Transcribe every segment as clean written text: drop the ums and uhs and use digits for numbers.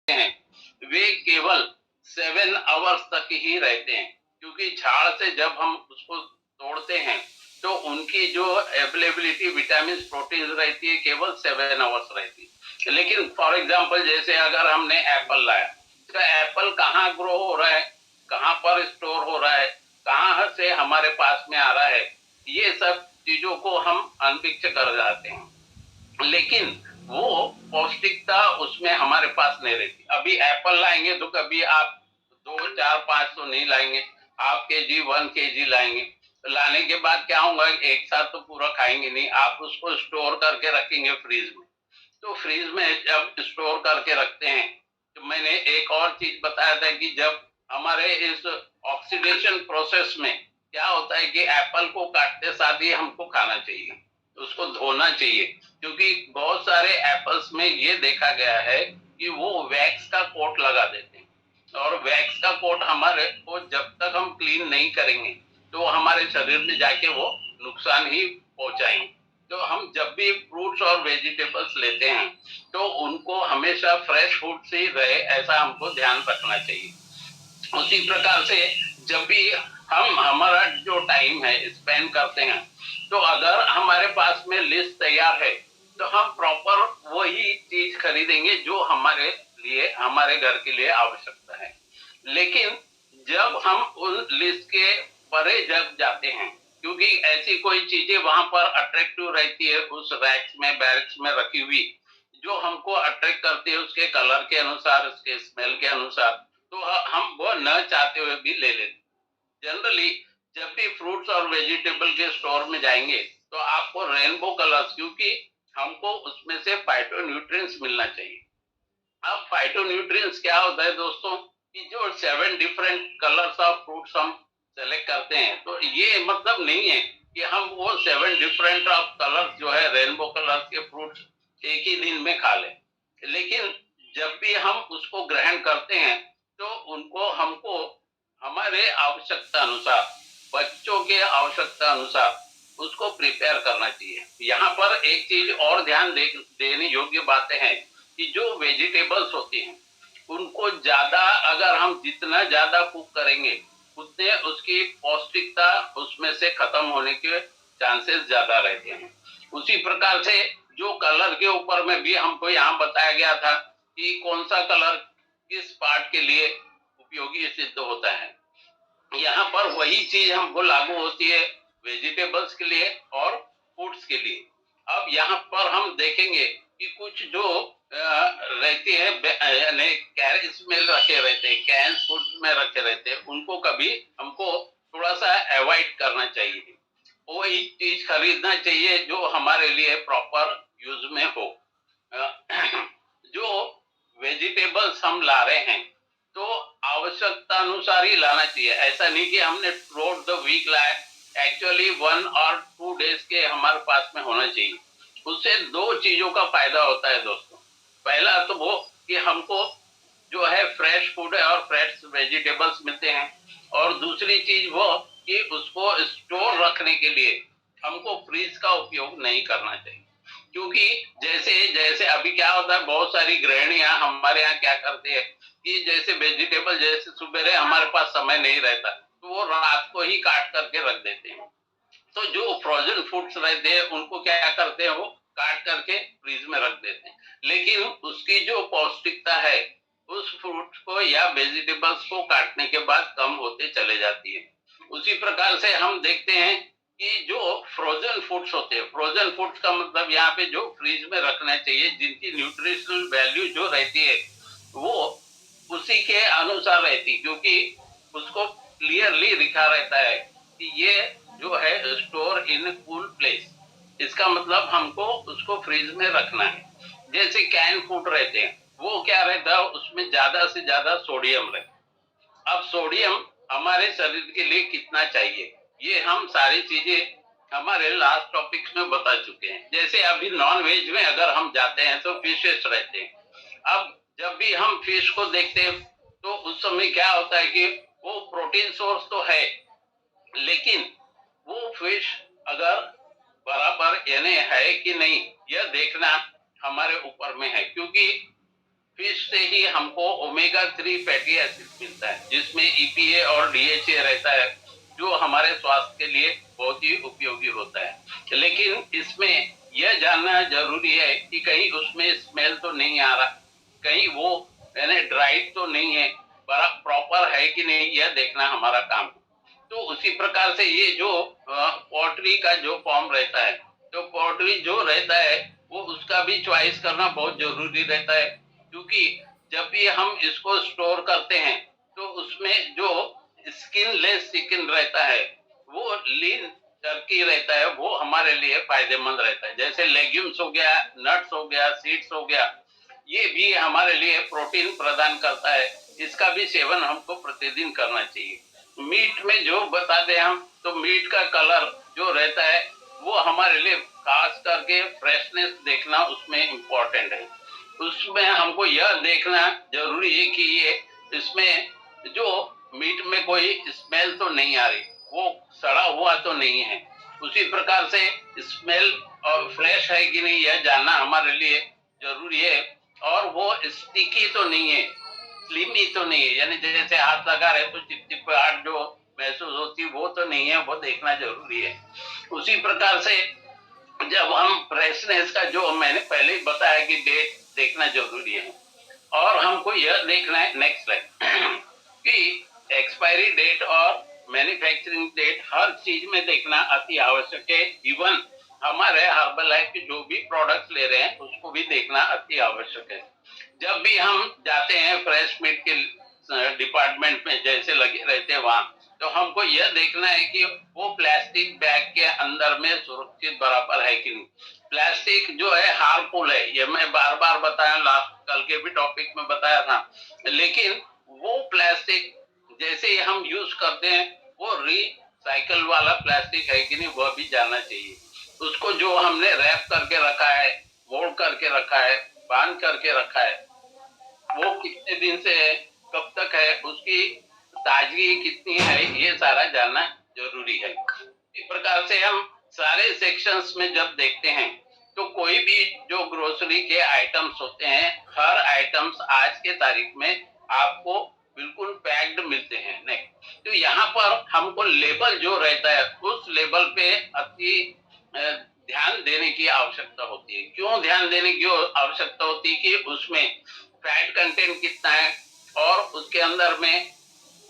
हैं वे केवल 7 आवर्स तक ही रहते हैं, क्योंकि झाड़ से जब हम उसको तोड़ते हैं तो उनकी जो अवेलेबिलिटी विटामिन प्रोटीन रहती है केवल 7 आवर्स रहती है। लेकिन फॉर एग्जाम्पल जैसे अगर हमने एप्पल लाया तो एप्पल कहाँ ग्रो हो रहा है, कहाँ पर स्टोर हो रहा है, कहाँ से हमारे पास में आ रहा है, ये सब चीजों को हम अनपिक्चर कर जाते हैं। लेकिन वो पौष्टिकता उसमें हमारे पास नहीं रहती। अभी एप्पल लाएंगे तो कभी आप 2 4 5 तो नहीं लाएंगे, आप केजी 1 केजी लाएंगे। लाने के बाद क्या होगा, एक साथ तो पूरा खाएंगे नहीं, आप उसको स्टोर करके रखेंगे फ्रीज में। तो फ्रीज में जब स्टोर करके रखते हैं तो मैंने एक और चीज बताया था कि जब हमारे इस ऑक्सीडेशन प्रोसेस में क्या होता है कि एप्पल को काटते साथ ही हमको खाना चाहिए, उसको धोना चाहिए, क्योंकि बहुत सारे एप्पल्स में ये देखा गया है कि वो वैक्स का कोट लगा देते हैं, और वैक्स का कोट हमारे को जब तक हम क्लीन नहीं करेंगे तो हमारे शरीर में जाके वो नुकसान ही पहुंचाएंगे। तो हम जब भी फ्रूट्स और वेजिटेबल्स लेते हैं तो उनको हमेशा फ्रेश फूड से ही रहे, ऐसा हमको ध्यान रखना चाहिए। उसी प्रकार से जब भी हम हमारा जो टाइम है स्पेंड करते हैं तो अगर हमारे पास में लिस्ट तैयार है तो हम प्रॉपर वही चीज खरीदेंगे जो हमारे लिए हमारे घर के लिए आवश्यकता है। लेकिन जब हम उन लिस्ट के परे जब जाते हैं, क्योंकि ऐसी कोई चीजें वहां पर अट्रैक्टिव रहती है उस रैक्स में बैरक्स में रखी हुई जो हमको अट्रैक्ट करती है उसके कलर के अनुसार, उसके स्मेल के अनुसार, तो हम वो न चाहते हुए भी ले लेते। जनरली जब भी फ्रूट्स और वेजिटेबल के स्टोर में जाएंगे तो आपको रेनबो कलर्स, क्योंकि हमको उसमें से फाइटोन्यूट्रिएंट्स मिलना चाहिए। अब फाइटोन्यूट्रिएंट्स क्या होता है दोस्तों, कि जो 7 डिफरेंट कलर्स ऑफ फ्रूट्स हम सेलेक्ट करते हैं तो ये मतलब नहीं है कि हम वो 7 डिफरेंट ऑफ कलर्स जो है रेनबो कलर्स के फ्रूट्स एक ही दिन में खा लें। लेकिन जब भी हम उसको ग्रहण करते हैं तो उनको हमको हमारे आवश्यकता अनुसार, बच्चों के आवश्यकता अनुसार उसको प्रिपेयर करना चाहिए। यहाँ पर एक चीज और ध्यान देने योग्य बातें हैं कि जो वेजिटेबल्स होती हैं उनको ज्यादा, अगर हम जितना ज्यादा कुक करेंगे उतने उसकी पौष्टिकता उसमें से खत्म होने के चांसेस ज्यादा रहते हैं। उसी प्रकार से जो कलर के ऊपर में भी हमको यहाँ बताया गया था कि कौन सा कलर किस पार्ट के लिए उपयोगी सिद्ध होता है, यहाँ पर वही चीज हमको लागू होती है वेजिटेबल्स के लिए और फूड्स के लिए। अब यहाँ पर हम देखेंगे कि कुछ जो रहते हैं यानी कैरेज में रखे रहते हैं, कैन फूड में रखे रहते हैं, उनको कभी हमको थोड़ा सा अवॉइड करना चाहिए। वही चीज खरीदना चाहिए जो हमारे लिए प्रॉपर यूज में हो। जो वेजिटेबल्स हम ला रहे हैं तो आवश्यकता अनुसार ही लाना चाहिए। ऐसा नहीं कि हमने थ्रूआउट द वीक लाया, एक्चुअली 1 और 2 डेज के हमारे पास में होना चाहिए। उससे दो चीजों का फायदा होता है दोस्तों। पहला तो वो कि हमको जो है फ्रेश फूड है और फ्रेश वेजिटेबल्स मिलते हैं, और दूसरी चीज वो कि उसको स्टोर रखने के लिए हमको फ्रीज का उपयोग नहीं करना चाहिए। क्योंकि जैसे जैसे अभी क्या होता है, बहुत सारी गृहिणियां हमारे यहाँ क्या करते हैं कि जैसे वेजिटेबल जैसे सुबह हमारे पास समय नहीं रहता तो वो रात को ही काट करके रख देते हैं। तो जो फ्रोजन फूड्स रहते हैं उनको क्या करते हैं, वो काट करके फ्रीज में रख देते हैं, लेकिन उसकी जो पौष्टिकता है उस फ्रूट को या वेजिटेबल्स को काटने के बाद कम होते चले जाती है। उसी प्रकार से हम देखते हैं कि जो फ्रोजन फूड्स होते हैं, फ्रोजन फूड्स का मतलब यहाँ पे जो फ्रीज में रखना चाहिए, जिनकी न्यूट्रिशनल वैल्यू जो रहती है वो उसी के अनुसार रहती, क्योंकि उसको क्लियरली लिखा रहता है कि ये जो है स्टोर इन कूल प्लेस, इसका मतलब हमको उसको फ्रीज में रखना है। जैसे कैन फूड रहते हैं वो क्या रहता है, उसमें ज्यादा से ज्यादा सोडियम रहता है। अब सोडियम हमारे शरीर के लिए कितना चाहिए ये हम सारी चीजें हमारे लास्ट टॉपिक्स में बता चुके हैं। जैसे अभी नॉन वेज में अगर हम जाते हैं तो फिशेस रहते हैं। अब जब भी हम फिश को देखते हैं तो उस समय क्या होता है कि वो प्रोटीन सोर्स तो है, लेकिन वो फिश अगर बराबर यानी है कि नहीं यह देखना हमारे ऊपर में है। क्योंकि फिश से ही हमको ओमेगा 3 फैटी एसिड मिलता है, जिसमें ईपीए और डीएचए रहता है, जो हमारे स्वास्थ्य के लिए बहुत ही उपयोगी होता है। लेकिन इसमें यह जानना जरूरी है कि कहीं उसमें स्मेल तो नहीं आ रहा, कहीं वो यानी ड्राइड तो नहीं है, प्रॉपर है कि नहीं, यह देखना हमारा काम है। तो उसी प्रकार से ये जो पोल्ट्री का जो फॉर्म रहता है, तो पोल्ट्री जो रहता है वो उसका भी चॉइस करना बहुत जरूरी रहता है, क्योंकि जब भी हम इसको स्टोर करते हैं तो उसमें जो स्किन लेस चिकन रहता है, वो लीन टर्की रहता है, वो हमारे लिए फायदेमंद रहता है। जैसे लेग्यूम्स हो गया, नट्स हो गया, सीड्स हो गया, ये भी हमारे लिए प्रोटीन प्रदान करता है। इसका भी सेवन हमको प्रतिदिन करना चाहिए। मीट में जो बता दें हम, तो मीट का कलर जो रहता है वो हमारे लिए खास करके फ्रेशनेस देखना उसमें इम्पोर्टेंट है। उसमें हमको यह देखना जरूरी है कि ये इसमें जो मीट में कोई स्मेल तो नहीं आ रही, वो सड़ा हुआ तो नहीं है। उसी प्रकार से स्मेल और फ्रेश है कि नहीं यह जानना हमारे लिए जरूरी है। और वो स्टिकी तो नहीं है, स्लिमी तो नहीं है, यानी जैसे हाथ लगा रहे तो चिपचिपाहट जो महसूस होती है वो तो नहीं है, वो देखना जरूरी है। उसी प्रकार से जब हम फ्रेशनेस का जो मैंने पहले ही बताया कि डेट देखना जरूरी है, और हमको यह देखना है नेक्स्ट लाइन कि एक्सपायरी डेट और मैन्युफैक्चरिंग डेट हर चीज में देखना अति आवश्यक है। इवन हमारे हर्बल लाइफ के जो भी प्रोडक्ट्स ले रहे हैं उसको भी देखना अति आवश्यक है। जब भी हम जाते हैं फ्रेश मीट के डिपार्टमेंट में जैसे लगे रहते हैं वहां, तो हमको यह देखना है कि वो प्लास्टिक बैग के अंदर में सुरक्षित बराबर है कि नहीं। प्लास्टिक जो है हार्मफुल है, ये मैं बार बार बताया, लास्ट कल के भी टॉपिक में बताया था। लेकिन वो प्लास्टिक जैसे ही हम यूज करते हैं वो रिसाइकल वाला प्लास्टिक है कि नहीं वह भी जानना चाहिए। उसको जो हमने रैप करके रखा है, मोड़ करके रखा है, बांध करके रखा है, वो कितने दिन से है, कब तक है, उसकी ताजगी कितनी है, ये सारा जानना जरूरी है। इस प्रकार से हम सारे सेक्शंस में जब देखते हैं तो कोई भी जो ग्रोसरी के आइटम्स होते हैं, हर आइटम्स आज के तारीख में आपको बिल्कुल पैक्ड मिलते हैं। नहीं तो यहाँ पर हमको लेबल जो रहता है उस लेबल पे अति ध्यान देने की आवश्यकता होती है। क्यों ध्यान देने की आवश्यकता होती है कि उसमें फैट कंटेंट कितना है और उसके अंदर में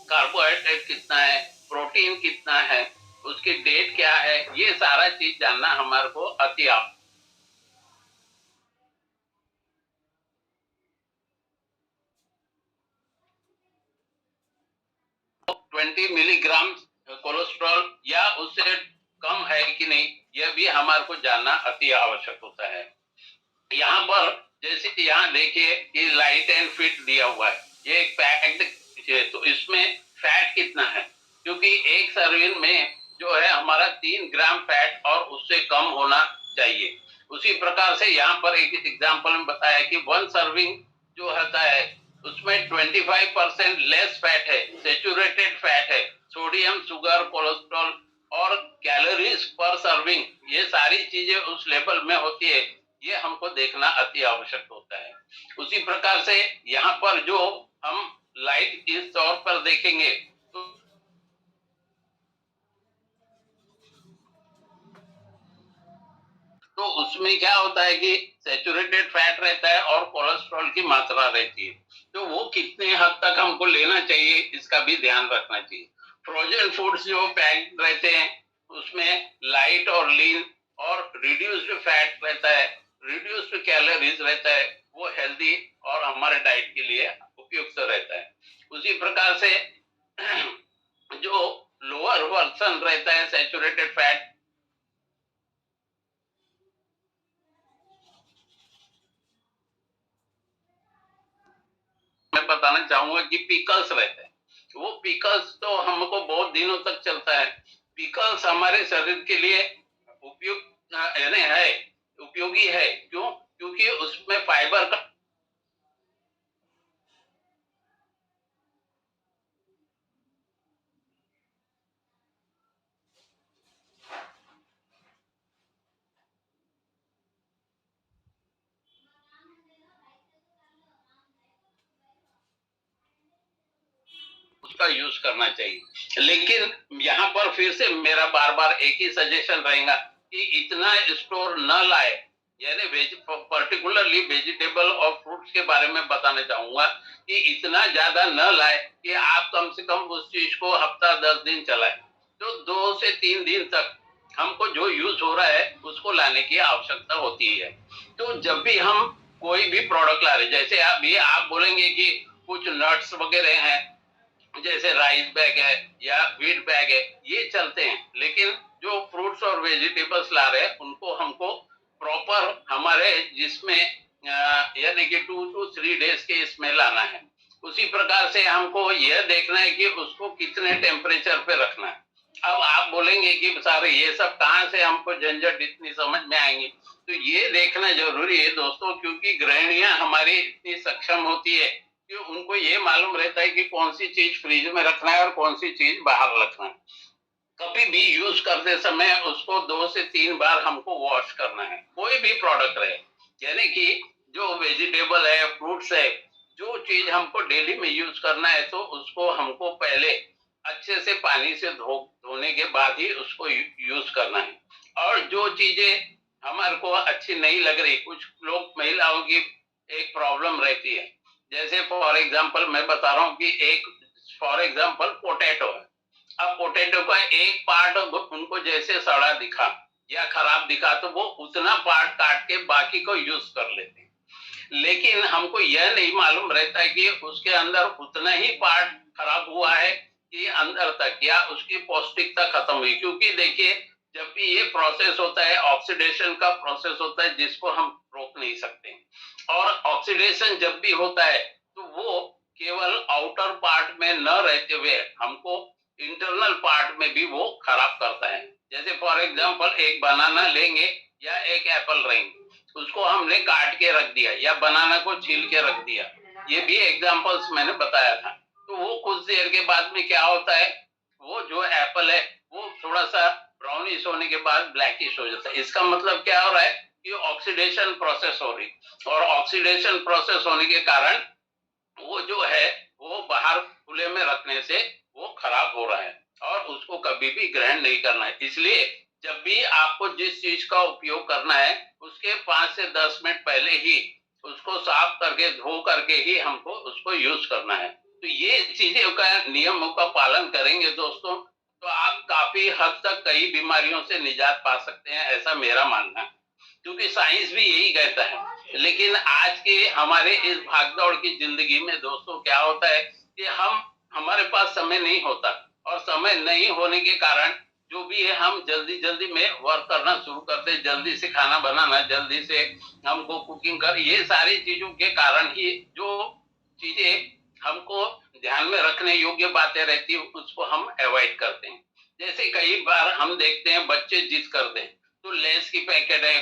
कार्बोहाइड्रेट कितना है, प्रोटीन कितना है, उसकी डेट क्या है, ये सारा चीज जानना हमारे को अति आवश्यक। 20 मिलीग्राम कोलेस्ट्रॉल या उससे कम है कि नहीं, यह भी हमारे को जानना अति आवश्यक होता है। यहाँ पर जैसे यहाँ देखिए कि लाइट एंड फिट दिया हुआ है, ये एक पैक्ड है, तो इसमें फैट कितना है, क्योंकि एक सर्विंग में जो है हमारा 3 ग्राम फैट और उससे कम होना चाहिए। उसी प्रकार से यहाँ पर एक एग्जाम्पल में बताया कि 1 सर्विंग जो होता है उसमें 25% लेस फैट है, सेचुरेटेड फैट है, सोडियम, शुगर, कोलेस्ट्रॉल और कैलोरीज पर सर्विंग, ये सारी चीजें उस लेवल में होती है। ये हमको देखना अति आवश्यक होता है। उसी प्रकार से यहाँ पर जो हम लाइट इस तौर पर देखेंगे तो उसमें क्या होता है कि सेचुरेटेड फैट रहता है और कोलेस्ट्रॉल की मात्रा रहती है, तो वो कितने हद तक हमको लेना चाहिए इसका भी ध्यान रखना चाहिए। फ्रोजन फूड्स जो पैक्ड रहते हैं उसमें लाइट और लीन और रिड्यूस्ड फैट रहता है, रिड्यूस्ड कैलोरीज रहता है, वो हेल्दी और हमारे डाइट के लिए उपयुक्त रहता है। उसी प्रकार से जो लोअर वर्सन रहता है सेचुरेटेड फैट, मैं बताना चाहूंगा कि पिकल्स रहते हैं, वो पिकल्स तो हमको बहुत दिनों तक चलता है। पिकल्स हमारे शरीर के लिए उपयुक्त यानी है, उपयोगी है। क्यों? क्योंकि उसमें फाइबर का का यूज करना चाहिए। लेकिन यहाँ पर फिर से मेरा बार बार एक ही सजेशन रहेगा कि इतना स्टोर न लाए, यानी पर्टिकुलरली वेजिटेबल और फ्रूट्स के बारे में बताना चाहूंगा कि इतना ज्यादा न लाए कि आप कम से कम उस चीज को हफ्ता 10 दिन चलाए। तो 2 से 3 दिन तक हमको जो यूज हो रहा है उसको लाने की आवश्यकता होती है। तो जब भी हम कोई भी प्रोडक्ट ला रहे, जैसे अभी आप बोलेंगे कि कुछ नट्स वगैरह हैं, जैसे राइस बैग है या व्हीट बैग है, ये चलते हैं, लेकिन जो फ्रूट्स और वेजिटेबल्स ला रहे हैं उनको हमको प्रॉपर हमारे जिसमें यानी कि 2 to 3 डेज के इसमें लाना है। उसी प्रकार से हमको यह देखना है कि उसको कितने टेम्परेचर पे रखना है। अब आप बोलेंगे कि सारे ये सब कहाँ से हमको झंझट इतनी समझ में आएंगी, तो ये देखना जरूरी है दोस्तों, क्योंकि गृहिणियां हमारी इतनी सक्षम होती है कि उनको ये मालूम रहता है कि कौन सी चीज फ्रिज में रखना है और कौन सी चीज बाहर रखना है। कभी भी यूज करते समय उसको 2 से 3 बार हमको वॉश करना है, कोई भी प्रोडक्ट रहे, यानी कि जो वेजिटेबल है, फ्रूट्स है, जो चीज हमको डेली में यूज करना है तो उसको हमको पहले अच्छे से पानी से धोने के बाद ही उसको यूज करना है। और जो चीजें हमारे को अच्छी नहीं लग रही, कुछ लोग महिलाओं की एक प्रॉब्लम रहती है, जैसे फॉर एग्जांपल मैं बता रहा हूँ कि एक फॉर एग्जांपल पोटैटो है। अब पोटैटो का एक पार्ट उनको जैसे सड़ा दिखा या खराब दिखा तो वो उतना पार्ट काट के बाकी को यूज कर लेते हैं, लेकिन हमको यह नहीं मालूम रहता है कि उसके अंदर उतना ही पार्ट खराब हुआ है कि अंदर तक या उसकी पौष्टिकता खत्म हुई। क्योंकि देखिए, जब भी ये प्रोसेस होता है, ऑक्सीडेशन का प्रोसेस होता है जिसको हम रोक नहीं सकते, और ऑक्सीडेशन जब भी होता है तो वो केवल आउटर पार्ट में न रहते हुए हमको इंटरनल पार्ट में भी वो खराब करता है। जैसे फॉर एग्जांपल एक बनाना लेंगे या एक एप्पल लेंगे, उसको हमने काट के रख दिया या बनाना को छील के रख दिया, ये भी एग्जांपल्स मैंने बताया था। तो वो कुछ देर के बाद में क्या होता है, वो जो एप्पल है वो थोड़ा सा ब्राउनिश होने के बाद ब्लैकिश हो जाता है। इसका मतलब क्या हो रहा है कि ऑक्सीडेशन प्रोसेस हो रही, और ऑक्सीडेशन प्रोसेस होने के कारण वो जो है वो बाहर खुले में रखने से वो खराब हो रहा है और उसको कभी भी ग्रहण नहीं करना है। इसलिए जब भी आपको जिस चीज का उपयोग करना है उसके 5 से 10 मिनट पहले ही उसको साफ करके धो करके ही हमको उसको यूज करना है। तो ये चीजों का नियमों का पालन करेंगे दोस्तों, तो आप काफी हद तक कई बीमारियों से निजात पा सकते हैं, ऐसा मेरा मानना है, क्योंकि साइंस भी यही कहता है। लेकिन आज के हमारे इस भागदौड़ की जिंदगी में दोस्तों क्या होता है कि हमारे पास समय नहीं होता, और समय नहीं होने के कारण जो भी है हम जल्दी जल्दी में वर्क करना शुरू करते हैं, जल्दी से खाना बनाना, जल्दी से हमको कुकिंग कर, ये सारी चीजों के कारण ही जो चीजें हमको ध्यान में रखने योग्य बातें रहती है उसको हम अवॉइड करते हैं। जैसे कई बार हम देखते हैं बच्चे जिद करते हैं तो लेस की पैकेट है,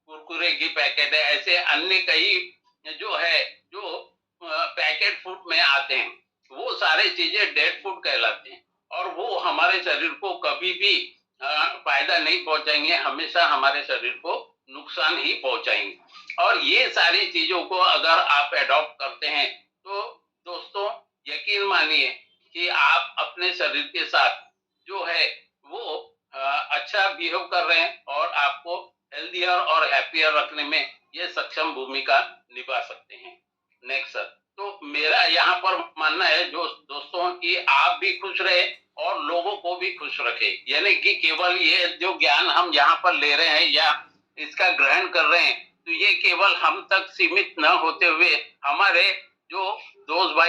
कुरकुरे की पैकेट है, ऐसे अन्य कई जो है जो पैकेट फूड में आते हैं, वो सारे चीजें डेड फूड कहलाते हैं और वो हमारे शरीर को कभी भी फायदा नहीं पहुंचाएंगे, हमेशा हमारे शरीर को नुकसान ही पहुंचाएंगे। और ये सारी चीजों को अगर आप एडॉप्ट करते हैं तो दोस्तों यकीन मानिए कि आप अपने शरीर के साथ जो है वो अच्छा बिहेव कर रहे हैं और आपको हेल्दियर और हैप्पियर रखने में ये सक्षम भूमिका निभा सकते हैं। नेक्स्ट सर, तो मेरा यहाँ पर मानना है जो दोस्तों कि आप भी खुश रहे और लोगों को भी खुश रखे, यानी कि केवल ये जो ज्ञान हम यहाँ पर ले रहे हैं या इसका ग्रहण कर रहे हैं तो ये केवल हम तक सीमित न होते हुए हमारे जो दोस्त भाई